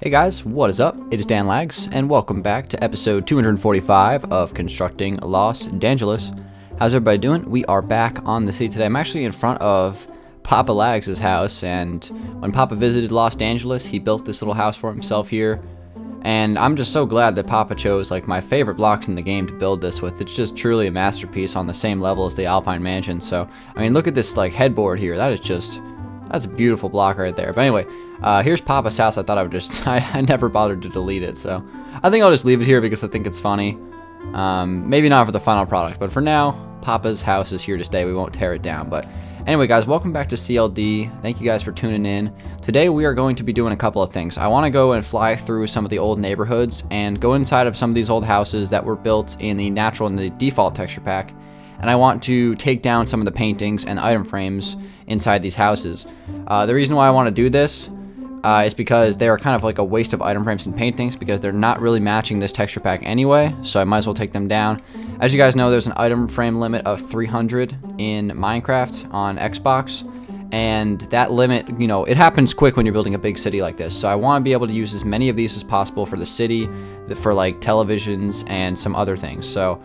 Hey guys, what is up? It is Dangeles, and welcome back to episode 245 of Constructing Los Dangeles. How's everybody doing? We are back on the city today. I'm actually in front of Papa Lags' house, and when Papa visited Los Angeles, he built this little house for himself here. And I'm just so glad that Papa chose like my favorite blocks in the game to build this with. It's just truly a masterpiece on the same level as the Alpine Mansion. So, I mean, look at this like headboard here. That's a beautiful block right there. But anyway, here's Papa's house. I thought I would just, I never bothered to delete it. So I think I'll just leave it here because I think it's funny. Maybe not for the final product, but for now, Papa's house is here to stay. We won't tear it down. But anyway, guys, welcome back to CLD. Thank you guys for tuning in. Today, we are going to be doing a couple of things. I want to go and fly through some of the old neighborhoods and go inside of some of these old houses that were built in the natural and the default texture pack. And I want to take down some of the paintings and item frames inside these houses. The reason why I want to do this is because they are kind of like a waste of item frames and paintings because they're not really matching this texture pack anyway, so I might as well take them down. As you guys know, there's an item frame limit of 300 in Minecraft on Xbox, and that limit, you know, it happens quick when you're building a big city like this, so I want to be able to use as many of these as possible for the city, for like televisions and some other things. So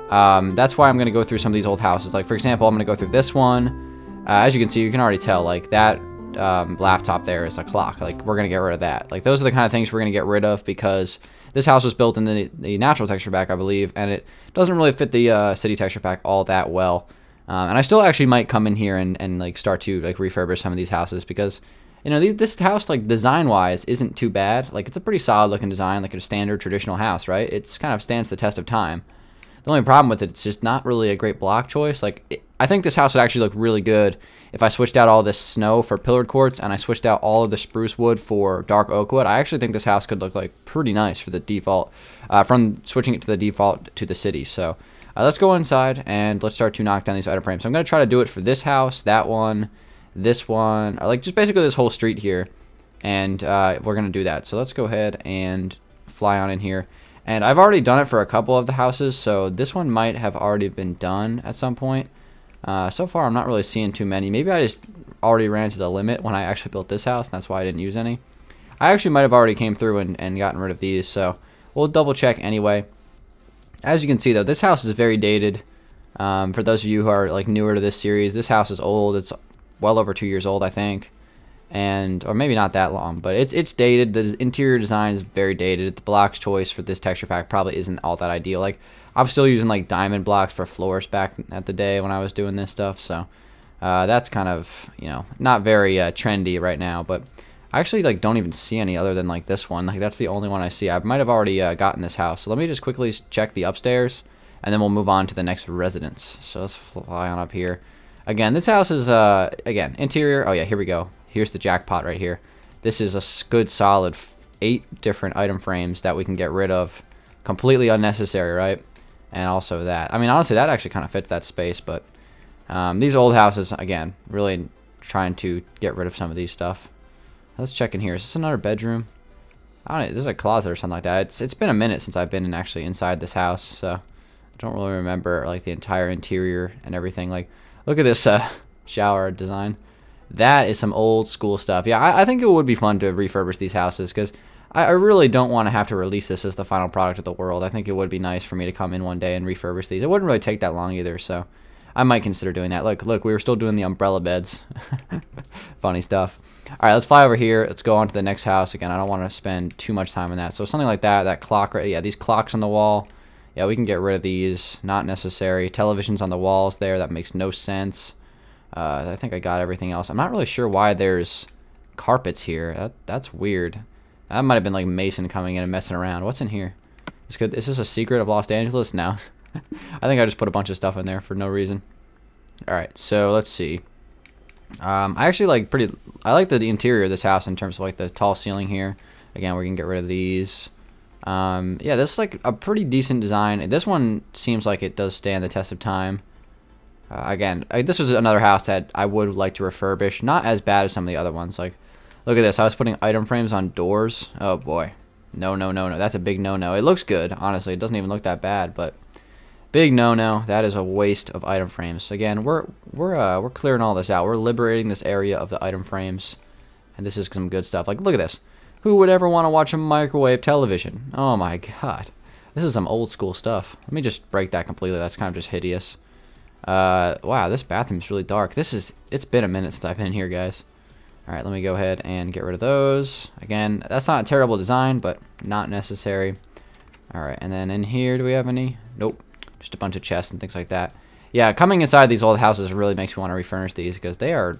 that's why I'm going to go through some of these old houses. Like, for example, I'm going to go through this one. As you can see, you can already tell, like, that laptop there is a clock. Like, we're going to get rid of that. Like, those are the kind of things we're going to get rid of because this house was built in the natural texture pack, I believe, and it doesn't really fit the city texture pack all that well. And I still actually might come in here and like, start to, like, refurbish some of these houses because, you know, this house, like, design-wise isn't too bad. Like, it's a pretty solid-looking design, like a standard traditional house, right? It's kind of stands the test of time. The only problem with it, it's just not really a great block choice. Like, I think this house would actually look really good if I switched out all this snow for pillared quartz and I switched out all of the spruce wood for dark oak wood. I actually think this house could look like pretty nice for the default, from switching it to the default to the city. So let's go inside and let's start to knock down these item frames. So I'm going to try to do it for this house, that one, this one, or like just basically this whole street here. And we're going to do that. So let's go ahead and fly on in here. And I've already done it for a couple of the houses, so this one might have already been done at some point. So far, I'm not really seeing too many. Maybe I just already ran to the limit when I actually built this house, and that's why I didn't use any. I actually might have already came through and gotten rid of these, so we'll double check anyway. As you can see, though, this house is very dated. For those of you who are like newer to this series, this house is old. It's well over 2 years old, I think. Or maybe not that long, but it's dated. The interior design is very dated. The blocks choice for this texture pack probably isn't all that ideal. Like, I'm still using like diamond blocks for floors back at the day when I was doing this stuff, so that's kind of, you know, not very trendy right now. But I actually like don't even see any other than like this one. Like, that's the only one I see. I might have already gotten this house, so let me just quickly check the upstairs and then we'll move on to the next residence. So let's fly on up here. Again, this house is again, interior. Oh yeah, here we go. Here's the jackpot right here. This is a good solid 8 different item frames that we can get rid of. Completely unnecessary, right? And also that. I mean, honestly, that actually kind of fits that space, but these old houses, again, really trying to get rid of some of these stuff. Let's check in here. Is this another bedroom? I don't know. This is a closet or something like that. It's been a minute since I've been actually inside this house, so I don't really remember like the entire interior and everything. Like, look at this shower design. That is some old school stuff. Yeah, I think it would be fun to refurbish these houses because I really don't want to have to release this as the final product of the world. I think it would be nice for me to come in one day and refurbish these. It wouldn't really take that long either, so I might consider doing that. Look, we were still doing the umbrella beds. Funny stuff. All right, let's fly over here. Let's go on to the next house. Again, I don't want to spend too much time on that. So something like that, that clock, right? Yeah, these clocks on the wall. Yeah, we can get rid of these. Not necessary. Televisions on the walls there. That makes no sense. I think I got everything else. I'm not really sure why there's carpets here. That's weird. That might have been like Mason coming in and messing around. What's in here? Is this a secret of Los Angeles? No. I think I just put a bunch of stuff in there for no reason. Alright, so let's see. I actually I like the interior of this house in terms of like the tall ceiling here. Again, we can get rid of these. Yeah, this is like a pretty decent design. This one seems like it does stand the test of time. Again, this is another house that I would like to refurbish. Not as bad as some of the other ones. Like, look at this. I was putting item frames on doors. Oh boy. No. That's a big no-no. It looks good, honestly. It doesn't even look that bad, but big no-no. That is a waste of item frames. Again, we're clearing all this out. We're liberating this area of the item frames, and this is some good stuff. Like, look at this. Who would ever want to watch a microwave television? Oh my god. This is some old school stuff. Let me just break that completely. That's kind of just hideous. Wow, this bathroom's really dark. It's been a minute since I've been here, guys. Alright, let me go ahead and get rid of those. Again, that's not a terrible design, but not necessary. Alright, and then in here, do we have any? Nope. Just a bunch of chests and things like that. Yeah, coming inside these old houses really makes me want to refurnish these because they have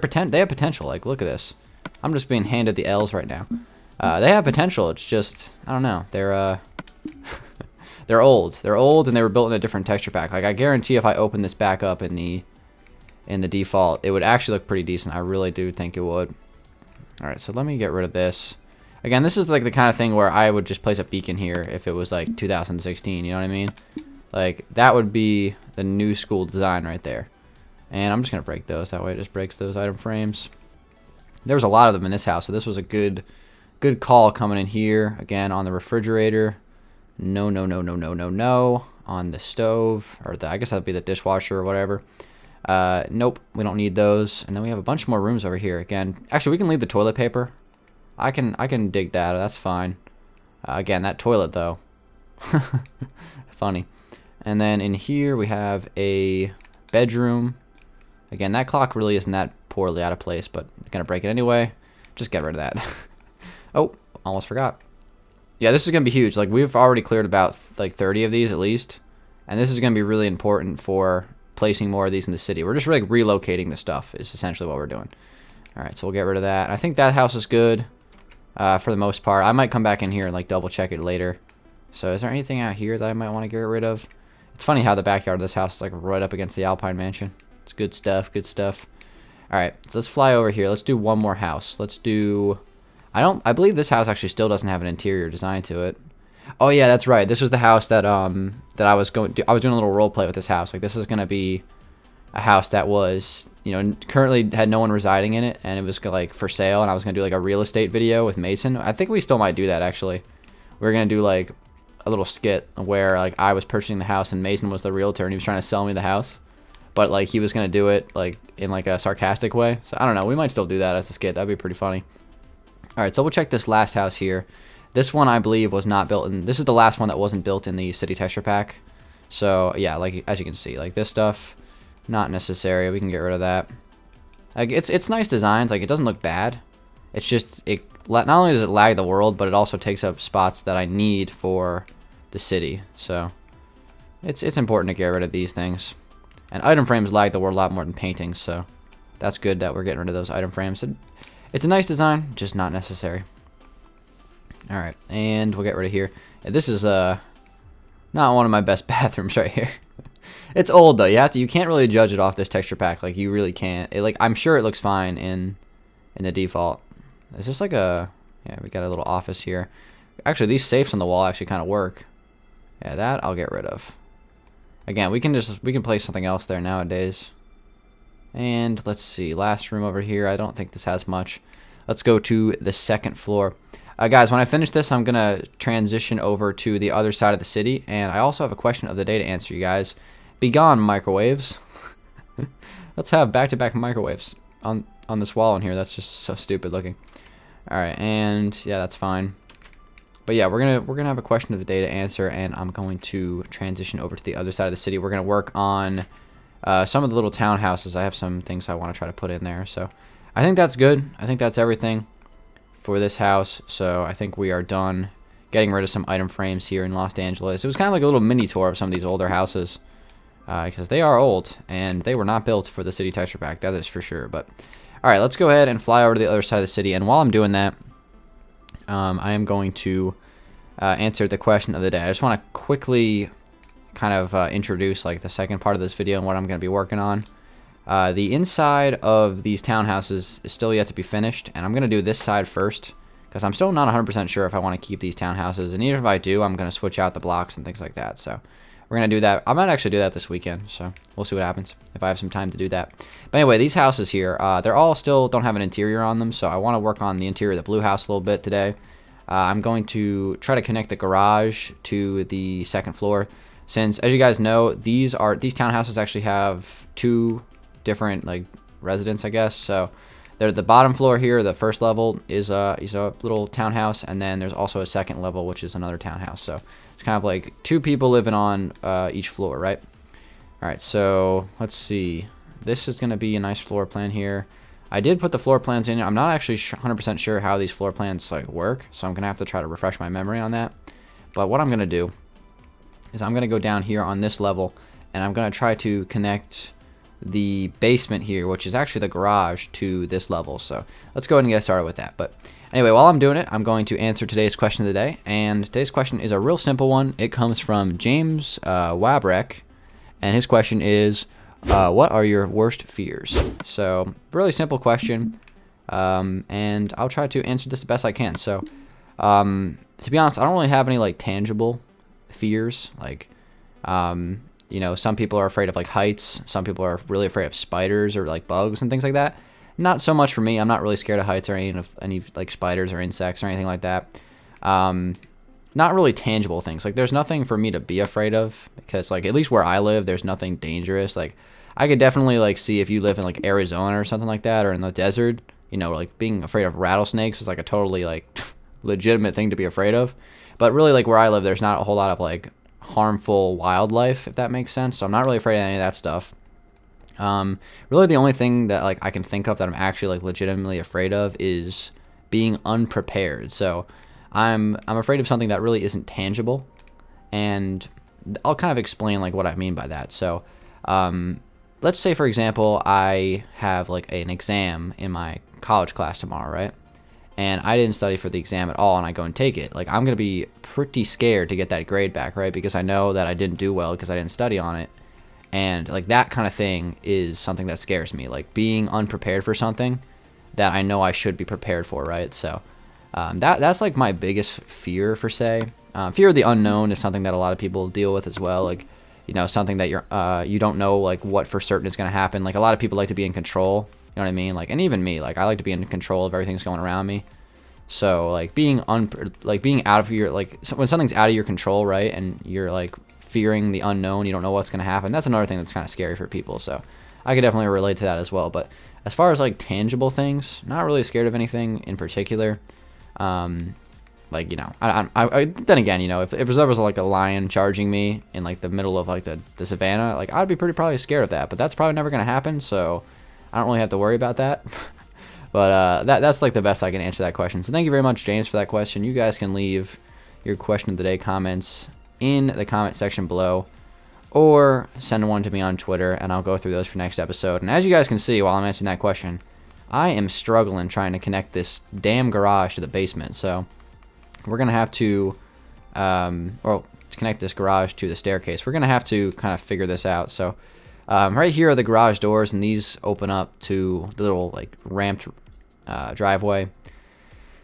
potential. Like, look at this. I'm just being handed the L's right now. They have potential. It's just, I don't know. They're they're old. They're old and they were built in a different texture pack. Like, I guarantee if I open this back up in the default, it would actually look pretty decent. I really do think it would. All right, so let me get rid of this. Again, this is like the kind of thing where I would just place a beacon here if it was like 2016, you know what I mean? Like, that would be the new school design right there. And I'm just going to break those. That way it just breaks those item frames. There was a lot of them in this house, so this was a good call coming in here. Again, on the refrigerator. No, no, no, no, no, no, no. On the stove, or I guess that'd be the dishwasher or whatever. Nope, we don't need those. And then we have a bunch more rooms over here. Again, actually, we can leave the toilet paper. I can dig that. That's fine. Again, that toilet, though. Funny. And then in here, we have a bedroom. Again, that clock really isn't that poorly out of place, but I'm going to break it anyway. Just get rid of that. Oh, almost forgot. Yeah, this is going to be huge. Like, we've already cleared about, like, 30 of these at least. And this is going to be really important for placing more of these in the city. We're just, like, relocating the stuff is essentially what we're doing. All right, so we'll get rid of that. I think that house is good for the most part. I might come back in here and, like, double-check it later. So is there anything out here that I might want to get rid of? It's funny how the backyard of this house is, like, right up against the Alpine Mansion. It's good stuff, good stuff. All right, so let's fly over here. Let's do one more house. Let's do... I believe this house actually still doesn't have an interior design to it. Oh yeah, that's right. This was the house that that I was doing a little role play with this house. Like, this is gonna be a house that was, you know, currently had no one residing in it, and it was like for sale, and I was gonna do like a real estate video with Mason. I think we still might do that actually. We're gonna do like a little skit where like I was purchasing the house and Mason was the realtor and he was trying to sell me the house, but like he was gonna do it like in like a sarcastic way. So I don't know. We might still do that as a skit. That'd be pretty funny. All right, so we'll check this last house here. This one, I believe, was not built in... This is the last one that wasn't built in the city texture pack. So, yeah, like as you can see, like this stuff, not necessary. We can get rid of that. Like, it's nice designs. Like, it doesn't look bad. It's just... not only does it lag the world, but it also takes up spots that I need for the city. So, it's important to get rid of these things. And item frames lag the world a lot more than paintings, so that's good that we're getting rid of those item frames. It's a nice design, just not necessary. Alright, and we'll get rid of here. This is not one of my best bathrooms right here. It's old though. You can't really judge it off this texture pack. Like, you really can't. I'm sure it looks fine in the default. It's just like a... Yeah, we got a little office here. Actually, these safes on the wall actually kind of work. Yeah, that I'll get rid of. Again, we can place something else there nowadays. And let's see, last room over here. I don't think this has much. Let's go to the second floor. Guys, when I finish this, I'm going to transition over to the other side of the city. And I also have a question of the day to answer you guys. Begone, microwaves. Let's have back-to-back microwaves on this wall in here. That's just so stupid looking. Alright, and yeah, that's fine. But yeah, we're gonna have a question of the day to answer, and I'm going to transition over to the other side of the city. We're gonna work on some of the little townhouses. I have some things I want to try to put in there. So I think that's good. I think that's everything for this house. So I think we are done getting rid of some item frames here in Los Angeles. It was kind of like a little mini tour of some of these older houses because they are old and they were not built for the city texture pack. That is for sure. But all right, let's go ahead and fly over to the other side of the city. And while I'm doing that, I am going to answer the question of the day. I just want to quickly kind of introduce like the second part of this video and what I'm going to be working on. The inside of these townhouses is still yet to be finished, and I'm going to do this side first because I'm still not 100% sure if I want to keep these townhouses, and even if I do, I'm going to switch out the blocks and things like that. So we're going to do that. I might actually do that this weekend, so we'll see what happens if I have some time to do that. But anyway, these houses here, they're all still don't have an interior on them, so I want to work on the interior of the blue house a little bit today. I'm going to try to connect the garage to the second floor. Since, as you guys know, these townhouses actually have two different like residents, I guess. So the bottom floor here, the first level is a little townhouse, and then there's also a second level, which is another townhouse. So it's kind of like 2 people living on each floor, right? All right, so let's see. This is going to be a nice floor plan here. I did put the floor plans in. I'm not actually 100% sure how these floor plans like work, so I'm going to have to try to refresh my memory on that. But what I'm going to do is I'm going to go down here on this level, and I'm going to try to connect the basement here, which is actually the garage, to this level. So let's go ahead and get started with that. But anyway, while I'm doing it, I'm going to answer today's question of the day. And today's question is a real simple one. It comes from James Wabrek, and his question is, what are your worst fears? So really simple question, and I'll try to answer this the best I can. So to be honest, I don't really have any like tangible fears. Like you know, some people are afraid of like heights, some people are really afraid of spiders or like bugs and things like that. Not so much for me. I'm not really scared of heights or any like spiders or insects or anything like that. Not really tangible things. Like there's nothing for me to be afraid of, because like at least where I live, there's nothing dangerous. Like I could definitely like see if you live in like Arizona or something like that, or in the desert, you know, like being afraid of rattlesnakes is like a totally like legitimate thing to be afraid of. But really, like where I live, there's not a whole lot of like harmful wildlife, if that makes sense. So I'm not really afraid of any of that stuff. Really the only thing that like I can think of that I'm actually like legitimately afraid of is being unprepared. So I'm afraid of something that really isn't tangible, and I'll kind of explain like what I mean by that. So let's say, for example, I have like an exam in my college class tomorrow, right? And I didn't study for the exam at all, and I go and take it. Like I'm gonna be pretty scared to get that grade back, right? Because I know that I didn't do well because I didn't study on it. And like that kind of thing is something that scares me, like being unprepared for something that I know I should be prepared for, right? So that's like my biggest fear, for say. Fear of the unknown is something that a lot of people deal with as well. Like, you know, something that you don't know like what for certain is going to happen. Like a lot of people like to be in control. You know what I mean? Like, and even me, like I like to be in control of everything that's going around me. So like being out of your, like when something's out of your control, right? And you're like fearing the unknown, you don't know what's going to happen. That's another thing that's kind of scary for people. So I could definitely relate to that as well. But as far as like tangible things, not really scared of anything in particular. Like, you know, I then again, you know, if there was like a lion charging me in like the middle of like the savannah, like I'd be probably scared of that. But that's probably never going to happen. So I don't really have to worry about that. But that's like the best I can answer that question. So thank you very much, James, for that question. You guys can leave your question of the day comments in the comment section below, or send one to me on Twitter, and I'll go through those for next episode. And as you guys can see while I'm answering that question, I am struggling trying to connect this damn garage to the basement. So we're going to have to, to connect this garage to the staircase, we're going to have to kind of figure this out. So right here are the garage doors, and these open up to the little like ramped driveway.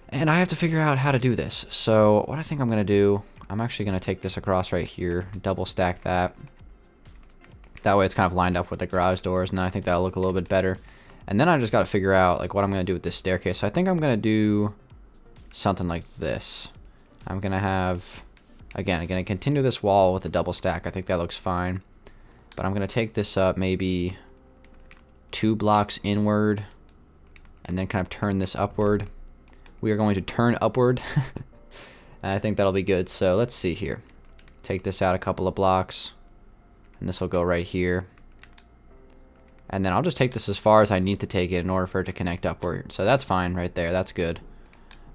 And I have to figure out how to do this. So what I think I'm going to do, I'm actually going to take this across right here, double stack that. That way it's kind of lined up with the garage doors, and I think that'll look a little bit better. And then I just got to figure out like what I'm going to do with this staircase. So I think I'm going to do something like this. I'm going to have, again, I'm going to continue this wall with a double stack. I think that looks fine. But I'm going to take this up maybe 2 blocks inward, and then kind of turn this upward. We are going to turn upward. And I think that'll be good. So let's see here. Take this out a couple of blocks, and this will go right here. And then I'll just take this as far as I need to take it in order for it to connect upward. So that's fine right there. That's good.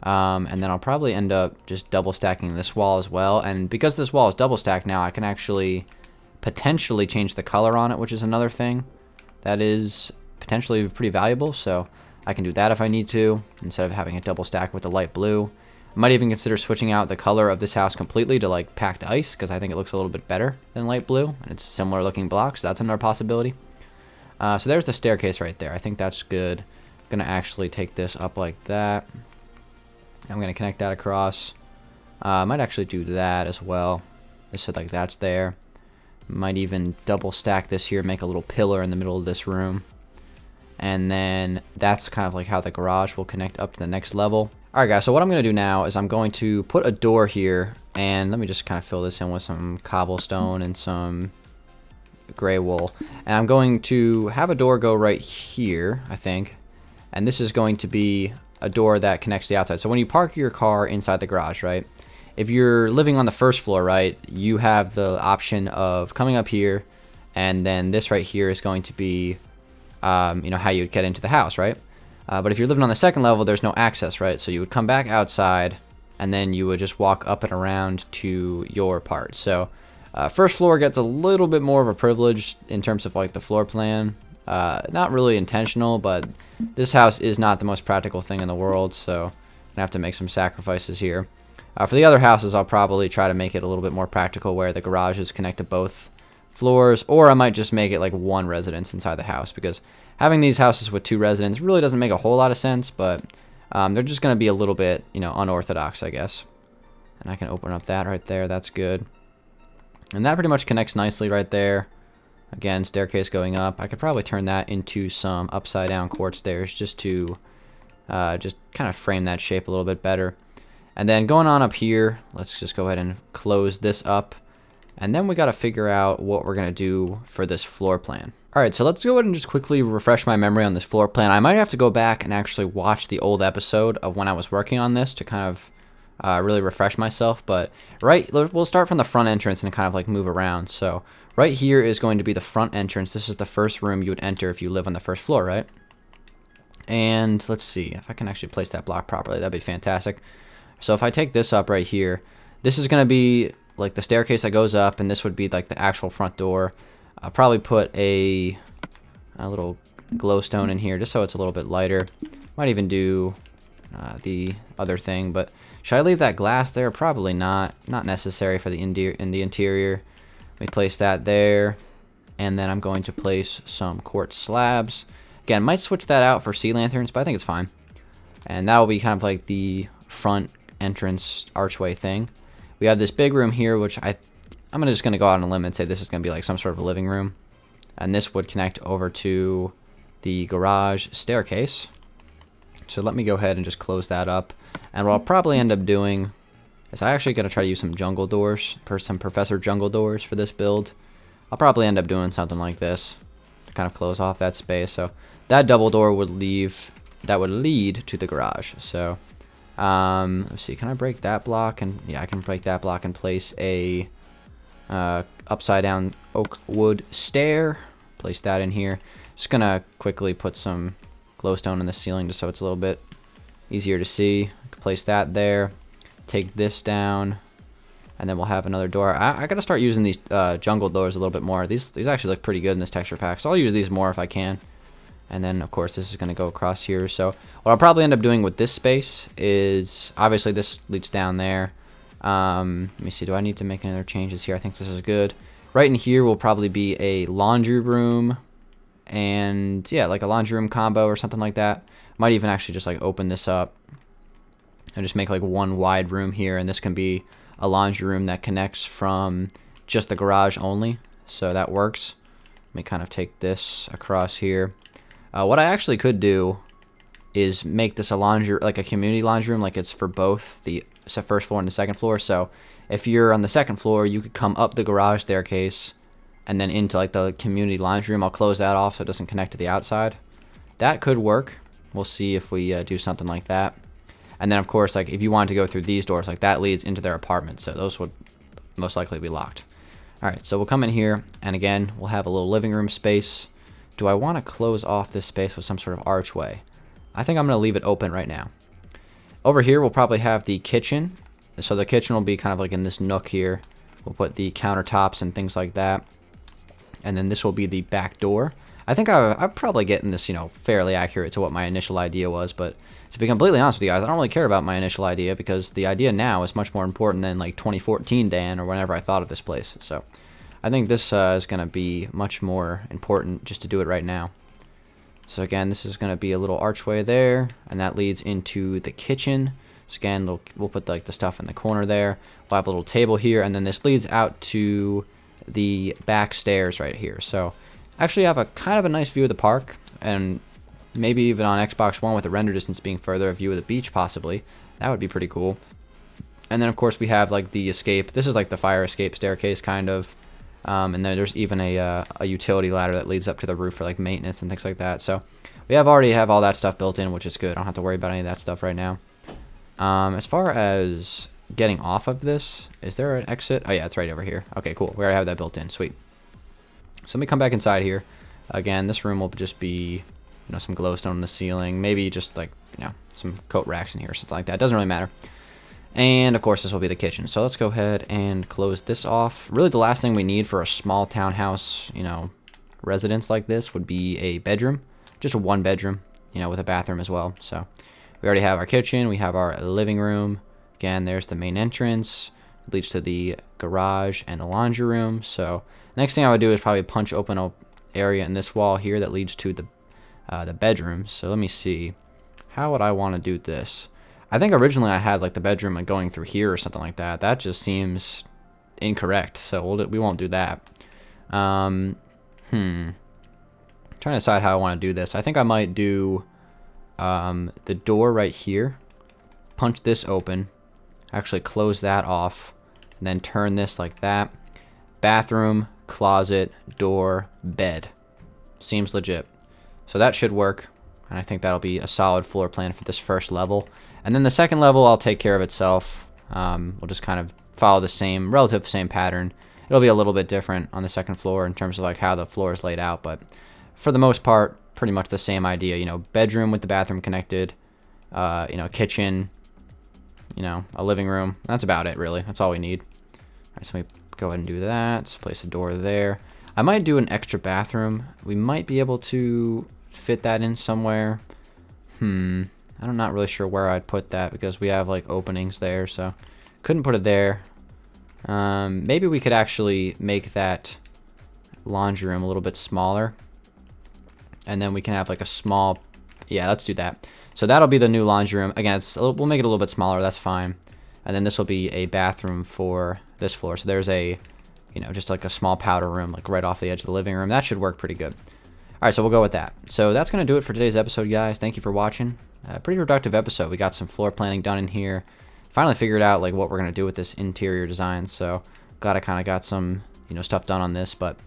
And then I'll probably end up just double stacking this wall as well. And because this wall is double stacked now, I can actually potentially change the color on it, which is another thing that is potentially pretty valuable. So I can do that if I need to, instead of having it double stack with the light blue. I might even consider switching out the color of this house completely to like packed ice, because I think it looks a little bit better than light blue, and it's similar looking blocks. So that's another possibility. So there's the staircase right there. I think that's good. I'm gonna actually take this up like that. I'm gonna connect that across. I might actually do that as well, just so like that's there. Might even double stack this here, make a little pillar in the middle of this room. And then that's kind of like how the garage will connect up to the next level. Alright guys, so what I'm going to do now is I'm going to put a door here, and let me just kind of fill this in with some cobblestone and some gray wool. And I'm going to have a door go right here, I think. and this is going to be a door that connects to the outside. So when you park your car inside the garage, right, if you're living on the first floor, right, you have the option of coming up here, and then this right here is going to be, you know, how you would get into the house, right? But if you're living on the second level, there's no access, right? So you would come back outside, and then you would just walk up and around to your part. So first floor gets a little bit more of a privilege in terms of like the floor plan. Not really intentional, but this house is not the most practical thing in the world, so I'm gonna have to make some sacrifices here. For the other houses, I'll probably try to make it a little bit more practical where the garages connect to both floors, or I might just make it like one residence inside the house, because having these houses with 2 residents really doesn't make a whole lot of sense, but they're just going to be a little bit, you know, unorthodox, I guess. And I can open up that right there. That's good. And that pretty much connects nicely right there. Again, staircase going up. I could probably turn that into some upside down quartz stairs just to just kind of frame that shape a little bit better. And then going on up here, let's just go ahead and close this up. And then we got to figure out what we're going to do for this floor plan. All right, so let's go ahead and just quickly refresh my memory on this floor plan. I might have to go back and actually watch the old episode of when I was working on this to kind of really refresh myself. But we'll start from the front entrance and kind of like move around. So right here is going to be the front entrance. This is the first room you would enter if you live on the first floor, right? And let's see if I can actually place that block properly. That'd be fantastic. So if I take this up right here, this is going to be like the staircase that goes up, and this would be like the actual front door. I'll probably put a little glowstone in here just so it's a little bit lighter. Might even do the other thing, but should I leave that glass there? Probably not. Not necessary for the interior. Let me place that there, and then I'm going to place some quartz slabs. Again, might switch that out for sea lanterns, but I think it's fine. And that will be kind of like the front entrance archway thing. We have this big room here, which I'm just going to go out on a limb and say this is going to be like some sort of a living room. And this would connect over to the garage staircase. So let me go ahead and just close that up. And what I'll probably end up doing is I'm actually going to try to use some jungle doors, some Professor Jungle doors for this build. I'll probably end up doing something like this to kind of close off that space. So that double door would lead to the garage. So let's see, can I break that block? And yeah, I can break that block and place a upside down oak wood stair. Place that in here. Just gonna quickly put some glowstone in the ceiling just so it's a little bit easier to see. Place that there. Take this down, and then we'll have another door. I gotta start using these jungle doors a little bit more. These actually look pretty good in this texture pack, so I'll use these more if I can. And then of course this is gonna go across here. So what I'll probably end up doing with this space is obviously this leads down there. Let me see, do I need to make any other changes here? I think this is good. Right in here will probably be a laundry room, and yeah, like a laundry room combo or something like that. Might even actually just like open this up and just make like one wide room here, and this can be a laundry room that connects from just the garage only, so that works. Let me kind of take this across here. What I actually could do is make this a laundry, like a community laundry room, like it's for both the first floor and the second floor. So if you're on the second floor, you could come up the garage staircase and then into like the community laundry room. I'll close that off so it doesn't connect to the outside. That could work. We'll see if we do something like that. And then of course, like if you wanted to go through these doors, like that leads into their apartment, so those would most likely be locked. All right, so we'll come in here, and again, we'll have a little living room space. Do I want to close off this space with some sort of archway? I think I'm going to leave it open right now. Over here, we'll probably have the kitchen. So the kitchen will be kind of like in this nook here. We'll put the countertops and things like that. And then this will be the back door. I think I'm probably getting this, you know, fairly accurate to what my initial idea was. But to be completely honest with you guys, I don't really care about my initial idea, because the idea now is much more important than like 2014 Dan or whenever I thought of this place. So I think this is going to be much more important just to do it right now. So again, this is going to be a little archway there, and that leads into the kitchen. So again, we'll put like the stuff in the corner there. We'll have a little table here, and then this leads out to the back stairs right here. So actually have a kind of a nice view of the park, and maybe even on Xbox One with the render distance being further, a view of the beach possibly. That would be pretty cool. And then of course we have like the escape. This is like the fire escape staircase kind of. And then there's even a utility ladder that leads up to the roof for like maintenance and things like that. So we already have all that stuff built in, which is good. I don't have to worry about any of that stuff right now. As far as getting off of this, is there an exit? Oh yeah, it's right over here. Okay, cool. We already have that built in. Sweet. So let me come back inside here. Again, this room will just be, some glowstone on the ceiling. Maybe just like, some coat racks in here or something like that. It doesn't really matter. And of course, this will be the kitchen. So let's go ahead and close this off. Really, the last thing we need for a small townhouse, residence like this would be a bedroom. Just a 1 bedroom, with a bathroom as well. So we already have our kitchen. We have our living room. Again, there's the main entrance. It leads to the garage and the laundry room. So next thing I would do is probably punch open an area in this wall here that leads to the bedroom. So let me see. How would I want to do this? I think originally I had like the bedroom like going through here or something like that. That just seems incorrect. So we won't do that. Trying to decide how I want to do this. I think I might do the door right here. Punch this open. Actually close that off. And then turn this like that. Bathroom, closet, door, bed. Seems legit. So that should work. And I think that'll be a solid floor plan for this first level. And then the second level, I'll take care of itself. We'll just kind of follow the relative same pattern. It'll be a little bit different on the second floor in terms of like how the floor is laid out. But for the most part, pretty much the same idea. Bedroom with the bathroom connected. Kitchen. A living room. That's about it, really. That's all we need. All right, so let me go ahead and do that. Let's place a door there. I might do an extra bathroom. We might be able to fit that in somewhere. I'm not really sure where I'd put that because we have like openings there, so couldn't put it there. Maybe we could actually make that laundry room a little bit smaller, and then we can have like a small, yeah, let's do that. So that'll be the new laundry room. Again, we'll make it a little bit smaller, that's fine. And then this will be a bathroom for this floor. So there's a, just like a small powder room like right off the edge of the living room. That should work pretty good. All right, so we'll go with that. So that's going to do it for today's episode, guys. Thank you for watching. Pretty productive episode. We got some floor planning done in here. Finally figured out like what we're going to do with this interior design. So glad I kind of got some, stuff done on this. But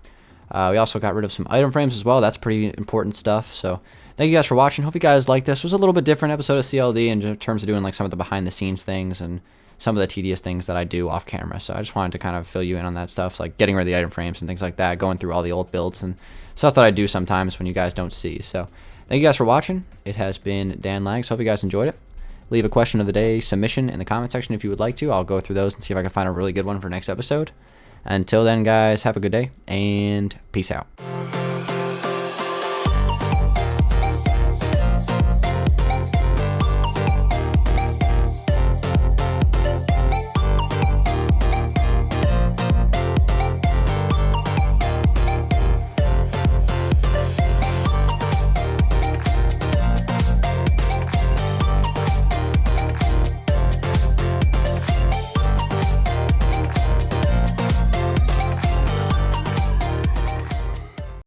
we also got rid of some item frames as well. That's pretty important stuff. So thank you guys for watching. Hope you guys liked this. It was a little bit different episode of CLD in terms of doing like some of the behind the scenes things and some of the tedious things that I do off camera. So I just wanted to kind of fill you in on that stuff, like getting rid of the item frames and things like that, going through all the old builds and stuff that I do sometimes when you guys don't see. So thank you guys for watching. It has been Dan Lags. Hope you guys enjoyed it. Leave a question of the day submission in the comment section if you would like to. I'll go through those and see if I can find a really good one for next episode. Until then, guys, have a good day and peace out.